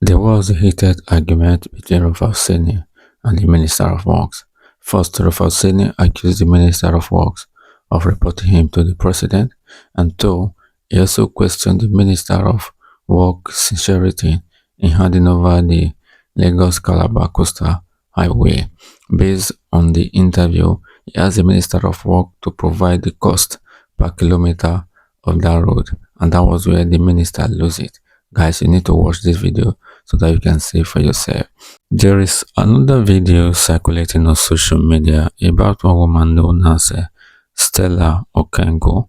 There was a heated argument between Rufai Oseni and the Minister of Works. First, Rufai Oseni accused the Minister of Works of reporting him to the President, and two, he also questioned the Minister of Works' sincerity in handing over the Lagos-Calabar Coastal Highway. Based on the interview, he asked the Minister of Works to provide the cost per kilometer of that road, and that was where the minister lost it. Guys, you need to watch this video so that you can see for yourself. There is another video circulating on social media about one woman known as Stella Okeagwu,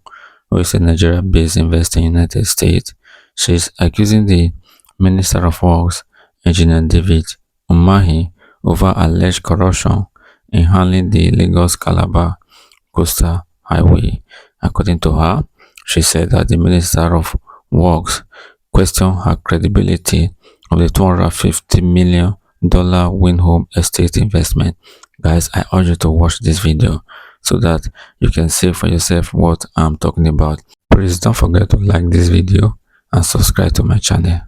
who is a Nigeria-based investor in the United States. She is accusing the Minister of Works, Engineer David Umahi, over alleged corruption in handling the Lagos-Calabar Coastal Highway. According to her, she said that the Minister of Works questioned her credibility of the $250 million Windhome Estate investment. Guys, I urge you to watch this video so that you can see for yourself what I'm talking about. Please don't forget to like this video and subscribe to my channel.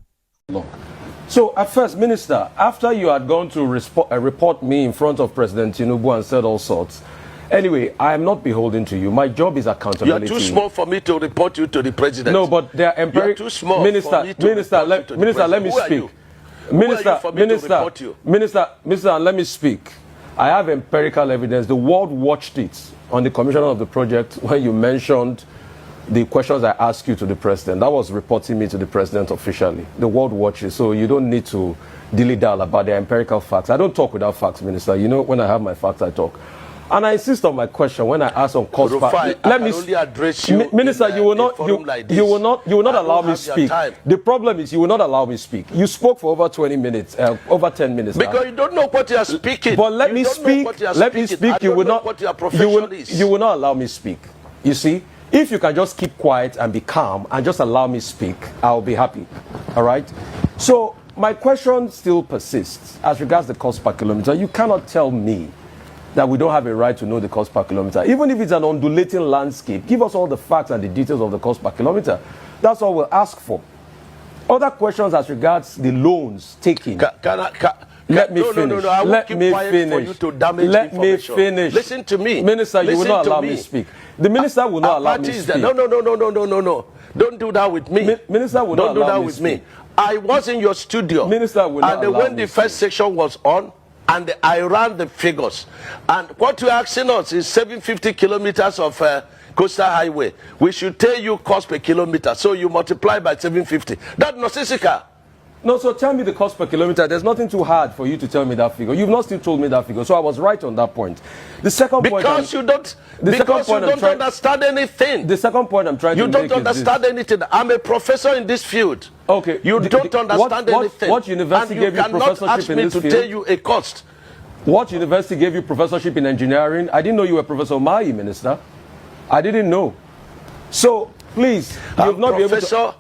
So at first, Minister, after you had gone to report me in front of President Tinubu and said all sorts, anyway, I am not beholden to you. My job is accountability. You're too small for me to report you to the president. No, but they are empirical. You're too small Minister, for me to Minister, report you to Minister, the let me president. speak. Minister, let me speak. I have empirical evidence. The world watched it on the commission of the project when you mentioned the questions I asked you to the president. That was reporting me to the president officially. The world watches, so you don't need to dilly-dally about the empirical facts. I don't talk without facts, Minister. You know, when I have my facts, I talk. And I insist on my question when I ask on cost. Let me only address you. Minister, you will not allow me speak. The problem is you will not allow me speak. You spoke for over 20 minutes, over 10 minutes. Because you don't know what you are speaking. But let me speak. Let me speak. You will not. What your profession is. You will not allow me speak. You see, if you can just keep quiet and be calm and just allow me speak, I'll be happy. All right. So my question still persists as regards the cost per kilometer. You cannot tell me that we don't have a right to know the cost per kilometer. Even if it's an undulating landscape, give us all the facts and the details of the cost per kilometer. That's all we'll ask for. Other questions as regards the loans taken. Let me finish. Let me finish. Let me finish. Listen to me. Minister, you will not allow me to speak. The minister will not allow me to speak. No. Don't do that with me. Minister will not allow me to speak. I was in your studio. Minister will not allow me to speak. And when the first section was on, and I ran the figures. And what you're asking us is 750 kilometers of coastal highway. We should tell you cost per kilometer. So you multiply by 750. That's nonsensical. No, so tell me the cost per kilometer. There's nothing too hard for you to tell me that figure. You've not still told me that figure. So I was right on that point. The second point... Because you don't understand anything. The second point I'm trying to make is You don't understand anything. I'm a professor in this field. Okay. You don't understand anything. What university gave you professorship in this field? And you cannot ask me to tell you a cost. What university gave you professorship in engineering? I didn't know you were Professor Umahi, Minister. I didn't know. So... Please, I'm professor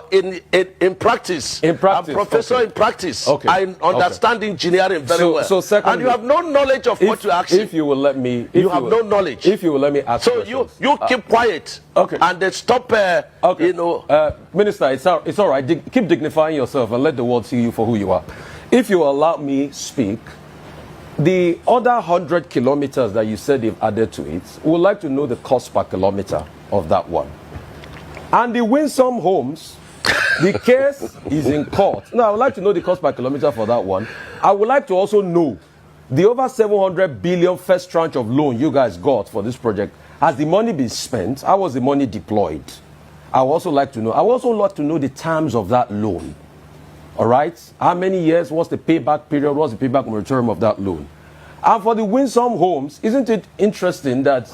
in practice. In practice. I'm professor in practice. Okay. I understand engineering very well. So secondly, and you have no knowledge of what you're asking. If you will let me... You have no knowledge. If you will let me ask So questions. you keep quiet. Okay. And then stop, you know... Minister, it's all right. Keep dignifying yourself and let the world see you for who you are. If you allow me speak, the other 100 kilometers that you said they've added to it, we would like to know the cost per kilometer of that one. And the Winsome Homes, the case is in court. Now, I would like to know the cost per kilometer for that one. I would like to also know the over 700 billion first tranche of loan you guys got for this project. Has the money been spent? How was the money deployed? I would also like to know. I would also like to know the terms of that loan. All right? How many years? What's the payback period? What's the payback moratorium of that loan? And for the Winsome Homes, isn't it interesting that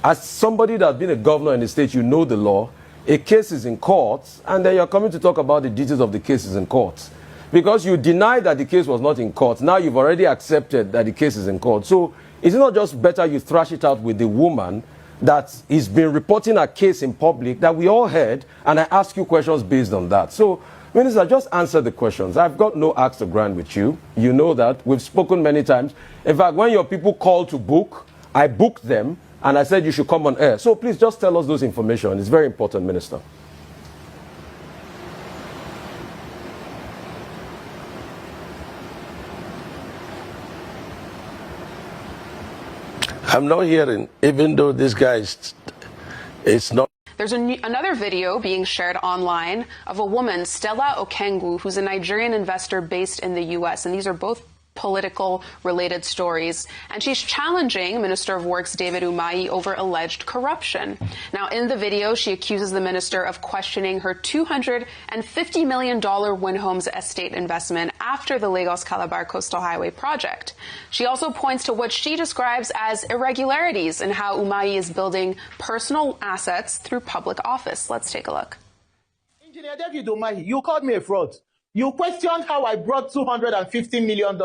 as somebody that's been a governor in the state, you know the law, a case is in court, and then you're coming to talk about the details of the cases in court. Because you denied that the case was not in court. Now you've already accepted that the case is in court. So is it not just better you thrash it out with the woman that has been reporting a case in public that we all heard, and I ask you questions based on that? So, Minister, just answer the questions. I've got no axe to grind with you. You know that. We've spoken many times. In fact, when your people call to book, I booked them, and I said you should come on air. So please just tell us those information. It's very important, Minister. I'm not hearing, even though this guy is not. There's another video being shared online of a woman, Stella Okeagwu, who's a Nigerian investor based in the U.S., and these are both political related stories, and she's challenging Minister of Works David Umahi over alleged corruption. Now, in the video, she accuses the minister of questioning her $250 million Win Homes estate investment after the Lagos-Calabar Coastal Highway project. She also points to what she describes as irregularities in how Umahi is building personal assets through public office. Let's take a look. Engineer David Umahi, you called me a fraud. You questioned how I brought $250 million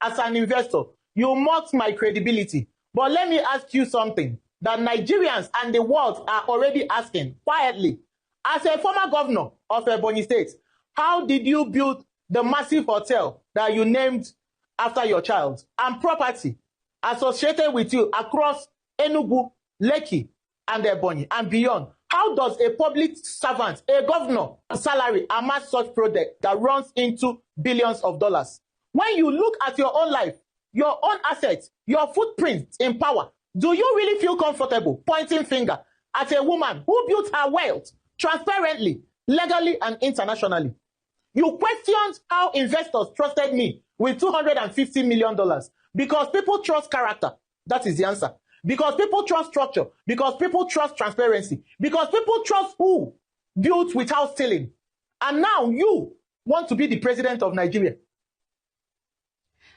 as an investor. You mocked my credibility. But let me ask you something that Nigerians and the world are already asking quietly. As a former governor of Ebonyi State, how did you build the massive hotel that you named after your child and property associated with you across Enugu, Lekki, and Ebonyi and beyond? How does a public servant, a governor, salary amass such project that runs into billions of dollars? When you look at your own life, your own assets, your footprint in power, do you really feel comfortable pointing finger at a woman who built her wealth transparently, legally, and internationally? You questioned how investors trusted me with $250 million because people trust character. That is the answer. Because people trust structure, because people trust transparency, because people trust who built without stealing. And now you want to be the president of Nigeria.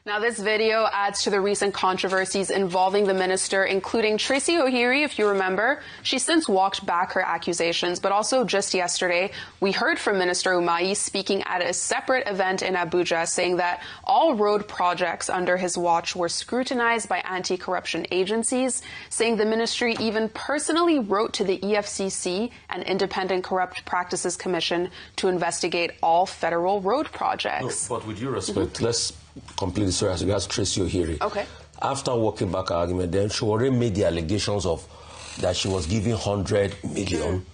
Now, this video adds to the recent controversies involving the minister, including Tracy Ohiri, if you remember. She since walked back her accusations, but also just yesterday, we heard from Minister Umahi speaking at a separate event in Abuja, saying that all road projects under his watch were scrutinized by anti-corruption agencies, saying the ministry even personally wrote to the EFCC, an Independent Corrupt Practices Commission, to investigate all federal road projects. No, but with due respect, let's complete the story as regards Tracy Ohiri. Okay. After walking back her argument, then she already made the allegations of that she was giving 100 million.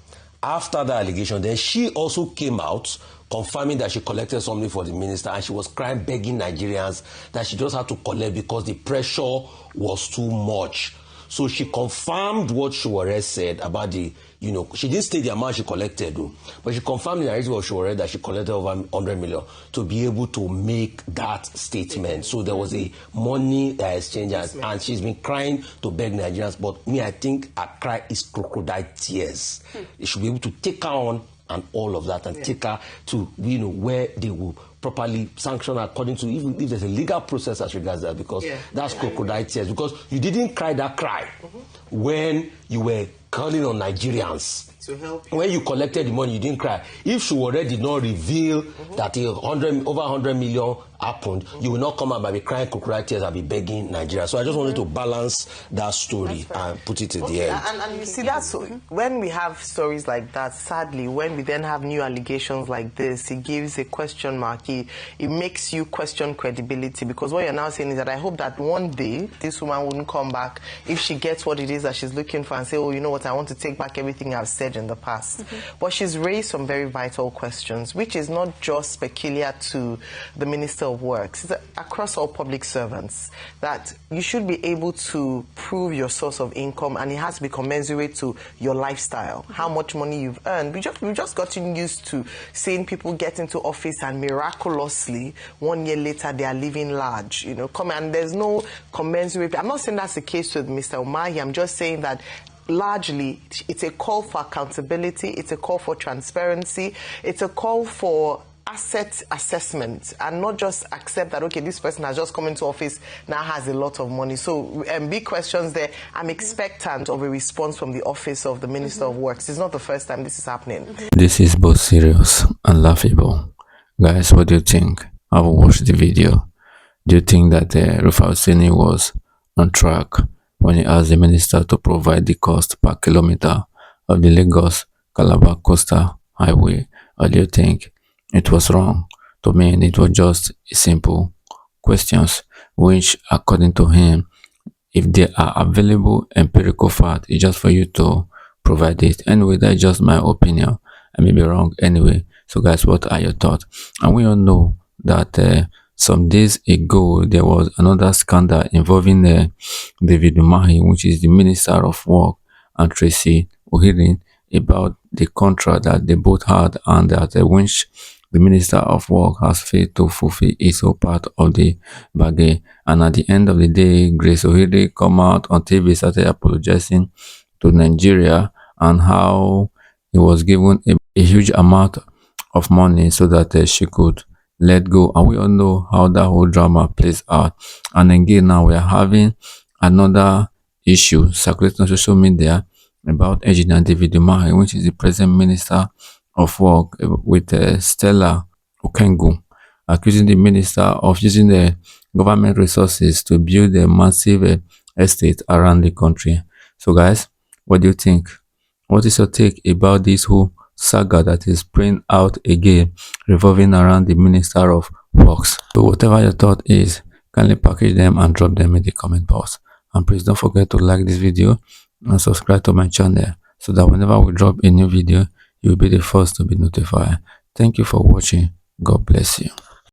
After the allegation, then she also came out confirming that she collected something for the minister, and she was crying, begging Nigerians that she just had to collect because the pressure was too much. So she confirmed what she already said about the, she didn't state the amount she collected, though, but she confirmed the narrative of she already that she collected over 100 million to be able to make that statement. So there was a money exchange, and she's been crying to beg Nigerians. But me, I think her cry is crocodile tears. They should be able to take her on and all of that, and take her to where they will properly sanction according to, even if there's a legal process as regards that, because that's crocodile tears. Because you didn't cry that cry when you were calling on Nigerians. To help you. When you collected the money, you didn't cry. If she already did not reveal that over 100 million happened, you will not come out and be crying crocodile tears and be begging Nigeria. So I just wanted to balance that story and put it at the end. And you see, that's when we have stories like that, sadly, when we then have new allegations like this, it gives a question mark. It makes you question credibility, because what you're now saying is that I hope that one day this woman wouldn't come back if she gets what it is that she's looking for and say, oh, you know what, I want to take back everything I've said in the past. But she's raised some very vital questions, which is not just peculiar to the Minister of Works. It's across all public servants, that you should be able to prove your source of income, and it has to be commensurate to your lifestyle, how much money you've earned. We've just gotten used to seeing people get into office and miraculously 1 year later they are living large, and there's no commensurate. I'm not saying that's the case with Mr. Umahi. I'm just saying that largely it's a call for accountability, it's a call for transparency, it's a call for asset assessment, and not just accept that, okay, this person has just come into office, now has a lot of money. So big questions there. I'm expectant of a response from the office of the Minister of Works. It's not the first time this is happening. This is both serious and laughable. Guys, what do you think? I've watched the video. Do you think that Rufai Oseni was on track when he asked the minister to provide the cost per kilometer of the Lagos-Calabar Coastal Highway? Or do you think it was wrong? To me, it was just simple questions, which, according to him, if there are available empirical facts, it's just for you to provide it. Anyway, that's just my opinion. I may be wrong anyway. So guys, what are your thoughts? And we all know that some days ago, there was another scandal involving David Umahi, which is the Minister of Work, and Tracy Ohirin, about the contract that they both had and that which the Minister of Work has failed to fulfill its own part of the bargain. And at the end of the day, Grace Ohirin come out on TV, started apologizing to Nigeria and how he was given a huge amount of money so that she could let go. And we all know how that whole drama plays out. And again, now we are having another issue circulating on social media about Engineer David Umahi, which is the present Minister of Work, with Stella Okeagwu, accusing the minister of using the government resources to build a massive estate around the country. So, guys, what do you think? What is your take about this whole saga that is playing out again, revolving around the Minister of Works? So, whatever your thought is, kindly package them and drop them in the comment box. And please don't forget to like this video and subscribe to my channel so that whenever we drop a new video, you'll be the first to be notified. Thank you for watching. God bless you.